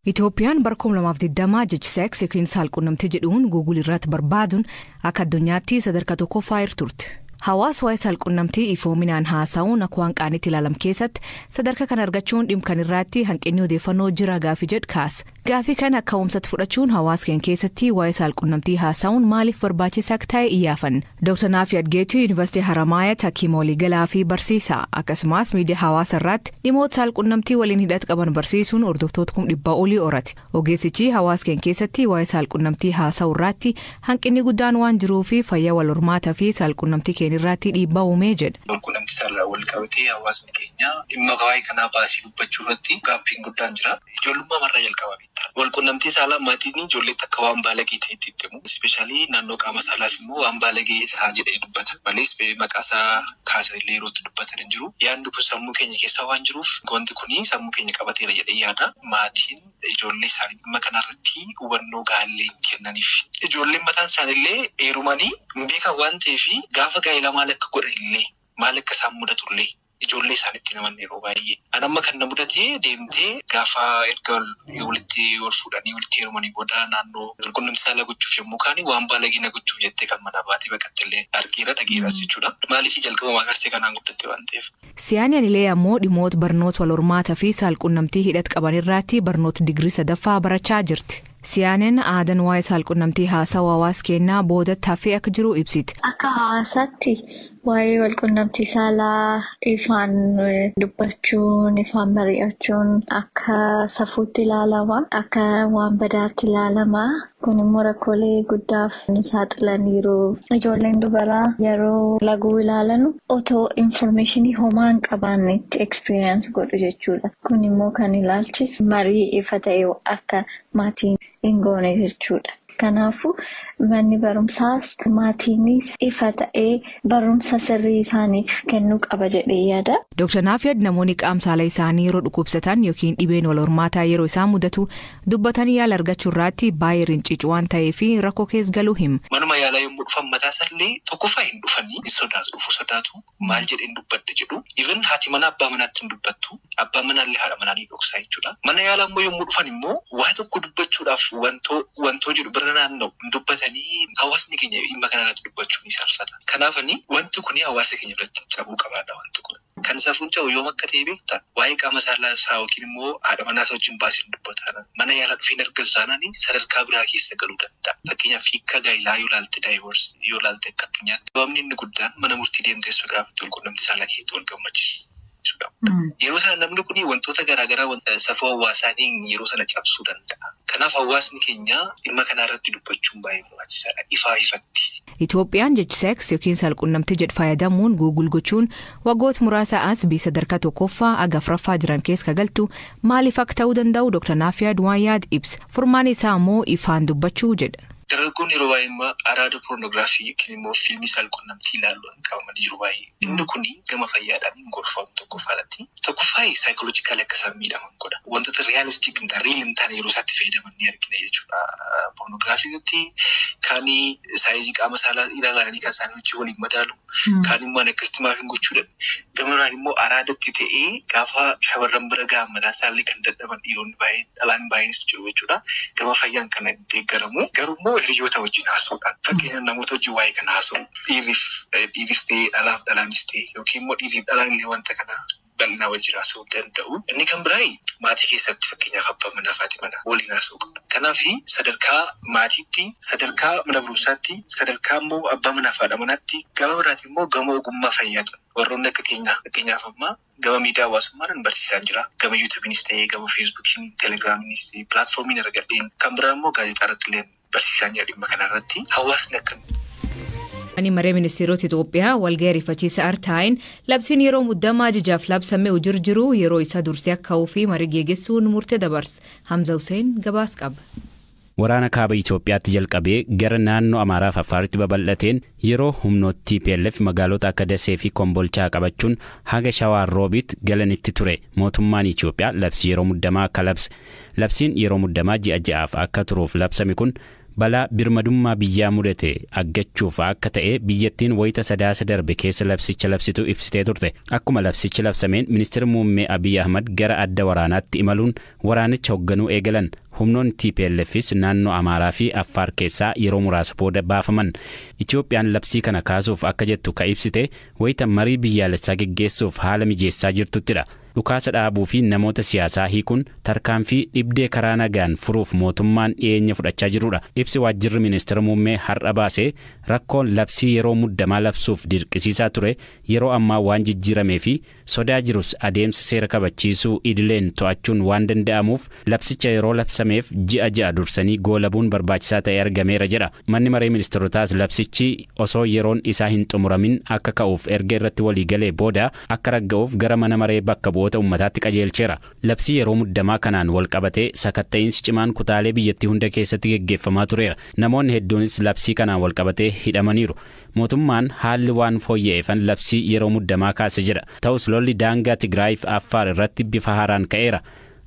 Itoophiyaan barkoom 2020 jechiseeks yookiin saalqunnamtii jedhuun Google irratti barbaaduun akka addunyaatti sadarkaa tokkoffaa turte. Hawaasa waa'ee saalqunnamtii ifoominaan haasa'uun akka waan qaanitti ilaalam keessatti sadarkaa kan argachuun dhimkan irratti hanqinni odeeffannoo jira gaafii jedh kaas. Gaafii kana akka ka'umsatti fudhachuun hawaasa keenya keessatti waa'ee saalqunnamtii haasa'uun maaliif barbaachisaa akka ta'e iyyafan. Dr. Naafi Adgeetu Yuunivarsiitii Haramaayat hakiima waliigalaa fi barsiisaa akkasumas miidiyaa hawaasa irratti dhimmoota saalqunnamtii waliin hidhata qaban barsiisuun hordoftoota 100 olii horate. Ogeessichi hawaasa keenya keessatti waa'ee saalqunnamtii haasa'u irratti hanqinni guddaan waan jiruu fi fayyaa wal hormaataa fi saalqunnamtii irratti dhiibbaa uumee jedha. Walqunnamtii saalaa wal qabatee hawaasni keenya dhimma waa'ee kanaa baasii dubbachuu irratti gaaffiin guddaan jira. Ijoollummaa marraa jalqabaa bitta. Walqunnamtii saalaa maatiin ijoolleetti akka waan baalagee ta'etti itti himu. Ispeeshaalii naannoo qaama saalaas immoo waan baalagee isaa jedhee dubbata. Malees maqaa isaa kaasanillee yerootti dubbatan hin jiru. Yaadni kun sammuu keenya keessa waan jiruuf wanti kun sammuu keenya qabateera jedhee yaada. Maatiin ijoollee isaanii dhimma kanarratti hubannoo gaallee kennaniif. Ijoolleen mataan isaaniillee heerumanii beekan waan ta'eef gaafa gaa'ela maal akka godhanillee maal akka isaan mudatullee ijoollee isaanitti namanne yeroo baay'ee. Anamma kan na mudatee deemtee gaafa erga walitti ol fuudhanii walitti heerumanii booda naannoo walqunnamtii saalaa gochuuf yommuu kaanii waan baalagina gochuuf jettee kan mana baatee baqattillee argeera dhageeras jechuudha. Maaliif jalqabumaa kaastee kanaan guddatte waan ta'eef. Siyaanii anilee ammoo dhimmoota barnoota wal hormaataa fi saalqunnamtii hidhata qaban irratti barnoota digirii 3ffaa barachaa jirti. Siyaaneen aadan waa'ee saalqunnamtii haasawaa hawaasa keenyaa boodatti hafee akka jiru ibsiti. Akka hawaasaatti waa'ee walqunnamtii saalaa ifaan dubbachuun, ifaan mari'achuun akka safuutti ilaalama, akka waan badaatti ilaalama. Kun immoo rakkoolee guddaaf nu saaxilaniiru. Ijoolleen dubaraa yeroo laguu ilaalanu otoo informationii homaa hin qabaannetti experience godhu jechuudha. Kun immoo kan ilaalchisu marii ifa ta'e akka maatiin hin goone jechuudha. Kanaafuu manni barumsaas maatiinis ifa ta'ee barumsa sirrii isaaniif kennuu qaba jedhee yaada. Dr. Naafiyad namoonni qaamsaala isaanii yeroo dhukkubsatan yookiin dhibeen wal hormaataa yeroo isaan mudatu dubbatanii yaala argachuu irratti baay'ee rincicu waan ta'eef rakkoo keessa galuu hima. Manuma yaalaa yommuu dhufan mataa isaallee tokkoffaa hin dhufanii sodaatu maal jedheen dubbadde jedhu. Even haati mana abbaa manaatti hin dubbattu abbaa manaallee haadha manaa ni dhoksaa jechuudha. Mana yaalaa immoo yommuu dhufan immoo waa tokko dubbachuudhaaf wantoo jedhu bira naannoo dubbatanii hawaasni keenya dhimma kanarratti dubbachuun ni salphata. Kanaafanii wanti kun hawaasa keenya biratti cabuu qabaadha wanti kun. Kan safuun ta'u yoom akka ta'e beektaa waa'ee qaama saalaa isaa yookiin immoo haadha manaa isaa wajjin baasiin dubbatan mana yaalaa dhufeen argatu taanaan sadarkaa biraa keessa galuu danda'a. Fakkeenyaaf hiika gaa'ilaa yoo ilaalte daayivoorsi yoo ilaalte akka addunyaatti sababni inni guddaan mana murtii deemtee gaafatti walqunnamtii saalaa keessatti wal gammachiisa. Yeroo sana namni kun wantoota garaagaraa safuu hawaasaatiin yeroo sana cabsuu danda'a. Kanaaf hawaasni keenya dhimma kanarratti dubbachuun baay'ee barbaachisaadha. Ifatti. Itoophiyaan jechiseeks yookiin saalqunnamtii jedhu fayyadamuun Google gochuun waggoota muraasa as sadarkaa tokkoffaa aga 4ffaa jiran keessa galtu maaliif akka ta'uu danda'u Dr. Naafiyad waan yaad ibsa. Furmaanni isaa immoo ifaan dubbachuu jedha. Dargaggoonni yeroo baay'ee araada pornoogiraafii yookiin immoo fiilmii saalqunnamtii ilaaluun qabamanii jiru baay'ee. Inni kun gama fayyaadhaan hin gorfamu tokkoffaadhaatti. Tokkoffaa saayikooloojikaalii akka isaan miidhaman godha. Wantoota riyaalistik hin taane yeroo isaatti fayyadaman ni argina jechuudha. Pornoogiraafiitti kaanii saayizii qaama saalaa ilaalanii kan isaanii wajjin waliin madaalu. Kaan immoo akkasitti maaf hin gochuudha. Gamaraan immoo araadatti ta'ee gaafa shamarran bira gahan mataa isaallee kan dadhaban dhiironni baay'ee dhalaan baay'eenis jiru jechuudha. Gama fayyaan kana deeggaramu. Garuu hiriyoota wajjin haasa'uudhaan fakkeenyaaf namoota wajjin waa'ee kana haasa'u dhiiris ta'ee dhalaaf dhalaanis ta'ee yookiin immoo dhiiriif dhalaan illee wanta kana bal'inaa wajjin haasa'uu danda'u. Inni kan biraa maatii keessatti fakkeenyaaf abbaa manaa fi haati manaa waliin haasa'uu qabu. Kanaaf sadarkaa maatiitti, sadarkaa mana barumsaatti, sadarkaa immoo abbaa manaa fi haadha manaatti gama biraatti immoo gama ogummaa fayyaatu. Warroonni akka keenyaa fakkeenyaaf ammaa gama miidiyaa hawaasummaan barsiisaan jira. Gama yuutuubiinis ta'ee gama feesbuukiin, telegiraamiinis ta'ee pilaatfoormiin argadheen kan biraa immoo gaazexaa irratti illee barsiisaan jira dhimma kanarratti hawaasni akka. Ani maree ministeerota Itoophiyaa walgahii ariifachiisa artaayin labsiin yeroo muddamaa ajajaaf labsamee jiru yeroo isa dursee akka ofii marii geggeessuun murtee dabarsa. Hamza Hussein gabaas qaba. Waraana kaaba Itoophiyaatti jalqabee gara naannoo Amaaraa fi Affaaritti babal'ateen yeroo humnooti TPLF magaalota akka Dasee fi Kombolchaa qabachuun haga Shawaa Roobiit galanitti ture. Mootummaan Itoophiyaa labsii yeroo muddamaa akka labse. Labsiin yeroo muddamaa ji'a ja'aaf akka turuuf labsame kun balaa birmadummaa biyyaa mudate aggachuuf akka ta'e biyyattiin wayita sadaasa darbe keessa labsicha labsitu ibsitee turte. Akkuma labsichi labsameen ministeerri muummee Abiy Ahmad gara adda waraanaatti imaluun waraanicha hoogganuu eegalan. Humnoonni TPLFis naannoo Amaaraa fi Affaar keessaa yeroo muraasa booda baafaman. Itoophiyaan labsii kana kaasuuf akka jettu ka ibsite wayita marii biyyaalessaa geggeessuuf haala mijeessaa jirtuttidha. Dhukaasa dhaabuu fi namoota siyaasaa hiikuun tarkaanfii dhibdee karaa nagaan furuuf mootummaan dhiyeenya fudhachaa jirudha. Ibsi waajjirri ministeera muummee har'a baasee rakkoon labsii yeroo muddamaa labsuuf dirqisiisaa ture yeroo ammaa waan jijjiiramee fi sodaa jirus adeemsa seera kabachiisuu idileen to'achuun waan danda'amuuf labsicha yeroo labsameef ji'a dursanii goolabuun barbaachisaa ta'e argameera jedha. Manni maree ministeerotaas labsichi osoo yeroon isaa hin xumuramin akka ka'uuf erga irratti waliigalee booda akka ragga'uuf gara mana maree bakka bu'oota ummataatti qajeelcheera. Labsii yeroo muddamaa kanaan wal qabatee sakatta'iinsi cimaan kutaalee biyyattii hunda keessatti geggeeffamaa tureera. Namoonni hedduunis labsii kanaan wal qabatee hidhamaniiru. Mootummaan haalli waan fooyya'eefan labsii yeroo muddamaa kaase jedha. Ta'us lolli daangaa Tigraay fi Affaar irratti bifa haaraan ka'eera.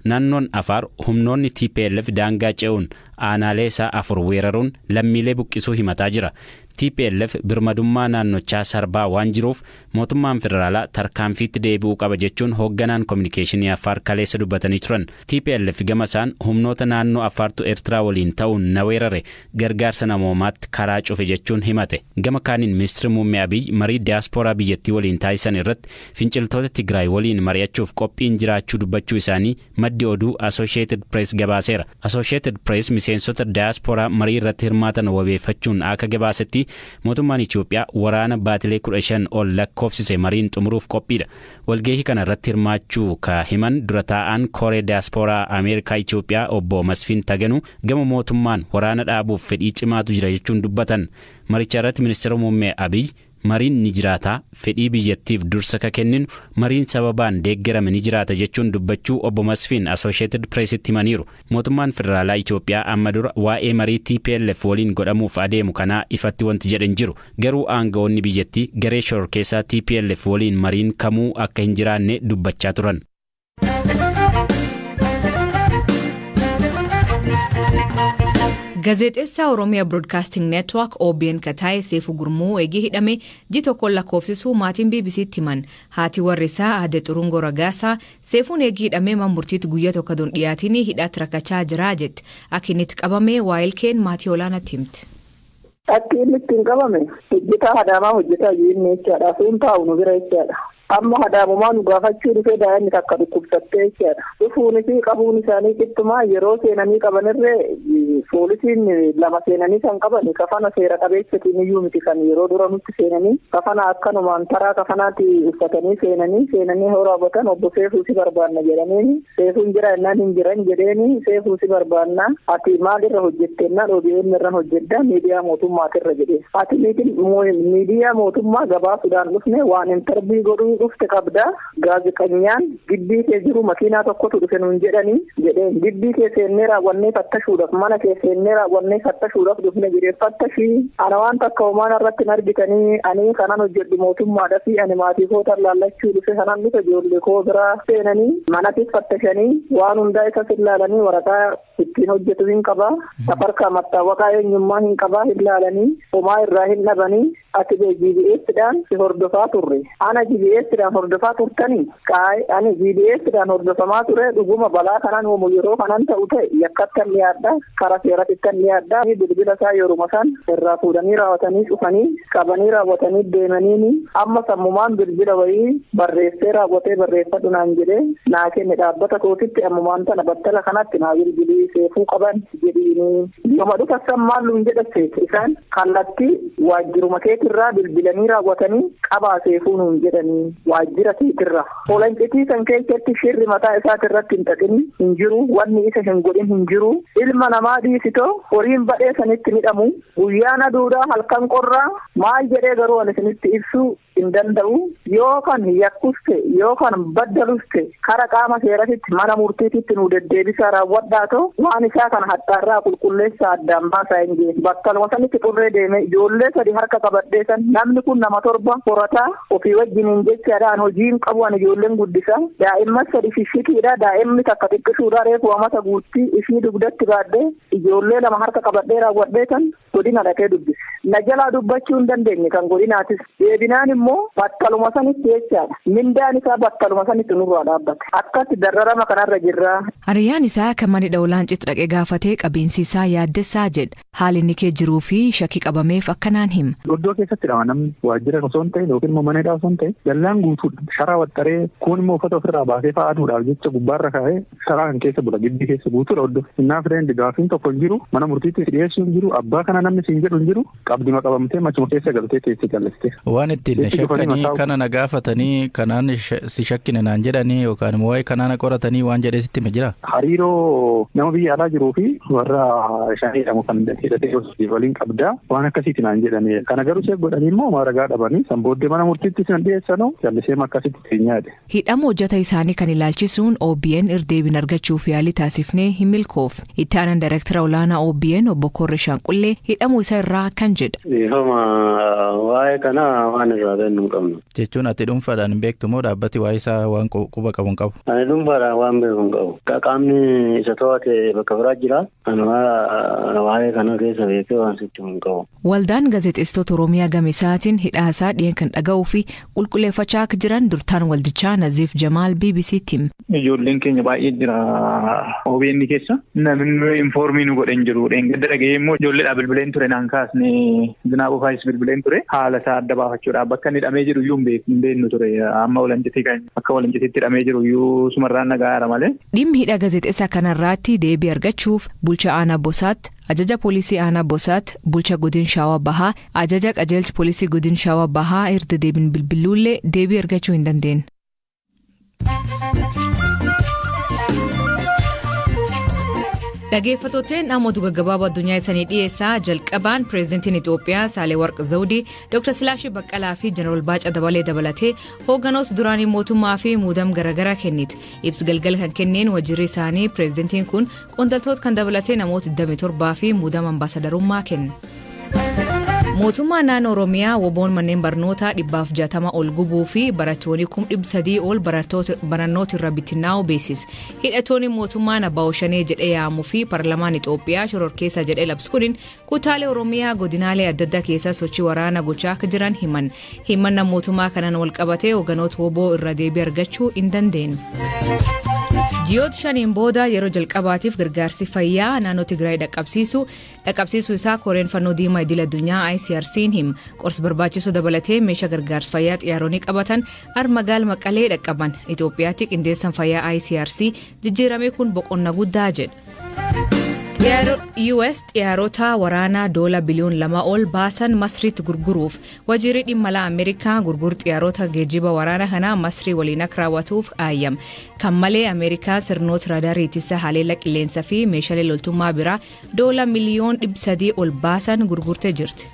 Naannoon Affaar humnoonni TPLF daangaa ce'uun aanaalee isaa 4 weeraruun lammiilee buqqisuu himataa jira. TPLF birmadummaa naannochaa sarbaa waan jiruuf mootummaan federaalaa tarkaanfiitti deebi'uu qaba jechuun hoogganaan kominikeeshinii Affaar kaleessa dubbatanii turan. TPLF gama isaan humnoota naannoo Affaartu Eertiraa waliin ta'uun na weerare gargaarsa namoomaatti karaa cufe jechuun himate. Gama kaaniin ministeerri muummee Abiy marii diyaaspooraa biyyattii waliin taasisan irratti finciltoota Tigraay waliin mari'achuuf qophiin jiraachuu dubbachuu isaanii maddi oduu Associated Press gabaaseera. Associated Press miseensota diyaaspooraa marii irratti hirmaatan wabeeffachuun akka gabaasetti mootummaan Itoophiyaa waraana baatilee 15 ol lakkoofsise mariin xumuruuf qophiidha. Walgahii kana irratti hirmaachuu ka himan dura taa'an koree diyaaspooraa Ameerikaa Itoophiyaa obbo Masfiin Taganuu gama mootummaan waraana dhaabuuf fedhii cimaatu jira jechuun dubbatan. Maricha irratti ministeera muummee Abiy mariin ni jiraata fedhii biyyattiif dursa ka kenninu mariin sababaan deeggarame ni jiraata jechuun dubbachuu obbo Masfiin Associated Pressitti himaniiru. Mootummaan federaalaa Itoophiyaa amma dura waa'ee marii TPLF waliin godhamuuf adeemu kanaa ifatti wanti jedhan jiru. Garuu aangawoonni biyyattii garee shororkeessaa TPLF waliin mariin kamuu akka hin jiraanne dubbachaa turan. Gaazexeessaa Oromiyaa Broadcasting Network OBN Kataayee Seefuu Gurmuu eegee hidhame ji tokkoon lakkoofsisuu maatiin BBC'tti himan. Haati warrisaa Aadde Xurungoo Ragaasaa Seefuun eegee hidhamee mamurtiitti guyyaa tokko don dhiyaatiin hidhaatti rakkachaa jira jetti. Akka inni itti qabame waa'ilkeen maatii olaanaatti himti. Akka inni ittiin qabame hojjetaa Adaamaa hojjetaa jiru jechaadha. Sun taa'u nu bira jechaadha. Amma Adaamumaan gaafachuu dhufee daa'imni takka dhukkubsattee jechaadha. Dhufuunis qabuun isaanii qixxumaa yeroo seenanii qabanirree poolisiin 2 seenanii kan qaban kafana seera qabeessatiin iyyuu miti kan yeroo dura nutti seenanii kafana akkanumaan taraa kafanaatti uffatanii seenanii hoo raawwatan obbo Seefuu si barbaanna jedhanii Seefuun jira innaan hin jiran jedheeni Seefuu si barbaanna ati maalirra hojjettennaan OBN irra hojjedda miidiyaa mootummaatirra jedhee ati miidiyaa mootummaa gabaasuudhaan dhufne waan intarbii godhuu dhufte qabda gaazexeessaan gibbii kee jiru makiinaa tokkotu dhufe nuun jedhanii jedheen gibbii kee seennee raawwannee fattashuudhaaf mana kee seennee raawwannee fattashuudhaaf dhufne jedhee fattashii ana waan takka homaan irratti hin argitanii ani kanan hojjedhu mootummaadha fi ani maatii kootan laallachuu dhufe kanan dhufe ijoollee koo biraa seenanii manattis fattashanii waan hundaa isa ilaalanii waraqaa ittiin hojjetu hin qabaa safarkaa mattaawaqaa eenyummaa hin qabaa hin laalanii homaa irraa hin dhabanii ati GBS'dhaan si hordofaa turre ana GBS'dhaan hordofaa turtanii ani GBS'dhaan hordofamaa ture dhuguma balaa kanaan uumu yeroo kanan ta'u ta'e yakkattan dhiyaadha karaa seeratittan dhiyaadha bilbila isaa yeruma san irraa fuudhanii raawwatanii cufanii qabanii raawwatanii deemanii amma sammumaan bilbila wayii barreessee raawwatee barreeffadhu naan jedhee naa kenne dhaabbata kootitti ammumaan tana battala kanatti naa bilbilii Seefuu qaban jedhiini yooma dhufassan maalluun jedhaseet isaan kallattii waajjiruma keetirraa bilbilanii raawwatanii qabaa Seefuu nuun jedhanii waajjira keetirraa olaanqitii kan keessatti shirri mataa isaatirratti hin xaqin hin jiru wanni isa hin godhin hin jiru ilma namaa dhiisitoo horiin badhee sanitti midhamu guyyaan aduudhaa halkan qorraa maal jedhee garuu ani isinitti ibsu hin danda'u yookaan yakkuste yookaan baddaluste kara qaama seeratitti mana murtiititti nu deddeebisaa raawwadhaa ta'u waan isaa kana haxxaarraa qulqulleessaa addaan baasaa hin geessu bakkaluma sanitti xurree deeme ijoollee sadi harka qabadhee san namni kun nama 7 horataa ofii wajjiniin jechaadhaan hojiin qabu an ijoolleen guddisaa daa'imman sadi fishitiidha daa'imni takka xiqqisuudha reefu amata guutti ishii dugdatti baadhee ijoollee lama harka qabadhee raawwadhee san godina dhaqee dubbise na jalaa dubbachuu hin dandeenye kan godinaatis deebinaan immoo battaluma sanitti jechaadha mindaan isaa battaluma sanitti nurraa dhaabbate akkatti dararama kanarra jirra. Hariyyaan isaa kan manni dhawulaan citti dhaqee gaafatee qabiinsi isaa yaaddessaa jedha haali inni kee jiruu fi shakkii qabameef akkanaan hima. Iddoo keessatti dha namni waajjira osoo hin ta'in yookiin immoo mana hidhaa osoo hin ta'in dallaan guutuu sharaa waxxaree kuun immoo uffata ofirraa baasee fa'aaduudhaaf jecha gubbaarra kaa'ee sharaa kan keessa bula gibbii keessa guutuudha iddoo innaa fireen gaafiin tokko hin jiru mana murtiitti dhiyeessuu hin jiru abbaa kana namni siin jedhu hin jiru qabdima qabamtee machuma keessa galtee teessi calliste. Waan ittiin shakkanii kana na gaafatanii kanaan si shakkine naan jedhanii yookaan immoo waa'ee kanaan qoratanii waan jedhee sitti jira. Hariiroo nama biyya alaa jiruu fi warra shaaniidhamu kan hidhatee waliin qabdaa waan akkasiitti naan jedhanii kana garuu ishee godhanii immoo maaragaa dhabanii san booddee mana murtiitti san dhiyeessanoo callisee akkasitti teenyaadhe. Hidhama hojjeta isaanii kan ilaalchisuun OBN irdeebin argachuuf yaalii taasifnee hin milkoofne itti aanaan daayireektara olaanaa OBN obbo Korre Shaanqullee hidhamuu isaa irraa kan jedha. Waa'ee kana waan irraa beeknu hin qabnu. Jechuun ati dhuunfaadhaan beektu moo dhaabbati waa'ee isaa waan quba qabu hin qabu? Ani dhuunfaadhaan waan beeku hin qabu. Qaamni isa to'ate bakka biraa jira. Ani waa'ee kana keessa beekee waan sitti hin qabu. Waldaan gaazexeessitoota Oromiyaa Gamisaatiin hidhaasaa dhiyeenya kan dhaga'uu fi qulqulleeffachaa akka jiran durtaan waldichaa Naziif Jamaal BBC'tti hima. Ijoolleen keenya baay'ee jira OBN keessa namni informii nu godhan jiru dheengadda dhaga'ee immoo ijoolleedhaa bilbileen ture naan kaasne Zinaabuu Faayis bilbileen ture haala isaa adda baafachuudhaaf bakka inni hidhamee jiru iyyuu hin beeknu ture amma walancitii kan akka walancitiitti hidhamee jiru iyyuu sumarraan nagaara malee. Dhimmi hidha gaazexeessaa kanarraatti deebii argachuuf bulchaa aanaa Bosaatti ajaja poolisii aanaa Bosaatti bulchaa godina Shaawaa Bahaa ajaja qajeelcha poolisii godina Shaawaa Bahaa irra deebiin bilbiluullee deebii argachuu hin dandeenye. Dhaggeeffattoonni namoota gaggabaaboo addunyaa isaanii dhiyeessaa jalqabaan pireezidantiin Itoophiyaa Saalewarq Zawudii Dr. Silaashii Baqqalaa fi Jeneraal Baacaa Dabalee dabalatee hoogganoota duraanii mootummaa fi muudama garaagaraa kennite. Ibsa galgala kan kenneen waajjirri isaanii pireezidantiin kun qondaaltota kan dabalatee namoota 27 fi muudama ambaasadarummaa kenne. Mootummaan naannoo Oromiyaa woboon manneen barnootaa 160 ol gubuu fi barattoonni 300 ol barannoota irra bittinnaa'uu beeksise. Hidhattoonni mootummaan Abbaa Shanee jedhee yaamuu fi Paarlamaan Itoophiyaa shororkeessa jedhee labsu kuniin kutaalee Oromiyaa godinaalee adda addaa keessa sochii waraanaa gochaa akka jiran himan. Himannaa mootummaa kanaan wal qabatee hoogganoota woboo irra deebii argachuu hin dandeenye. Ji'oota shaniin booda yeroo jalqabaatiif gargaarsi fayyaa naannoo Tigraay dhaqqabsiisuu isaa koreen fannoo diimaa idil addunyaa ICRC'n hima. Qorsa barbaachisoo dabalatee meeshaa gargaarsa fayyaa xiyyaaronni qabatan magaalaa Maqalee dhaqqaban. Itoophiyaatti qindeessaan fayyaa ICRC jijjiirame kun boqonnaa guddaa jedha. US xiyyaarota waraanaa $2 biliyoon ol baasan Masriitti gurguruuf waajjirri dhimma alaa Ameerikaa gurguruu xiyyaarota geejjiba waraanaa kanaa Masrii waliin akka raawwatuuf aayyame. Kan malee Ameerikaan sirnoota raadaarii ittisa haleellaa qilleensaa fi meeshaalee loltummaa biraa $1 miliyoona 300 ol baasan gurgurtee jirti.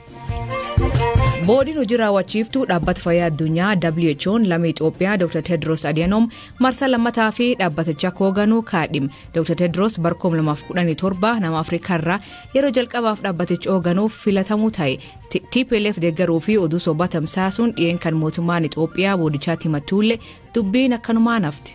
Boodiin hojii raawwachiiftuu dhaabbata fayyaa addunyaa WHO'n lama Itoophiyaa Dr. Tedros Adhanom marsaa lammataa fi dhaabbaticha hooganuu kaadhime. Dr. Tedros bara 2017 nama Afrikaa irraa yeroo jalqabaaf dhaabbaticha hooganuuf filatamuu ta'e. TPLF deeggaruu fi oduu sobaa tamsaasuun dhiyeenya kan mootummaan Itoophiyaa boodichaatti himatullee dubbiin akkanumaan hafte.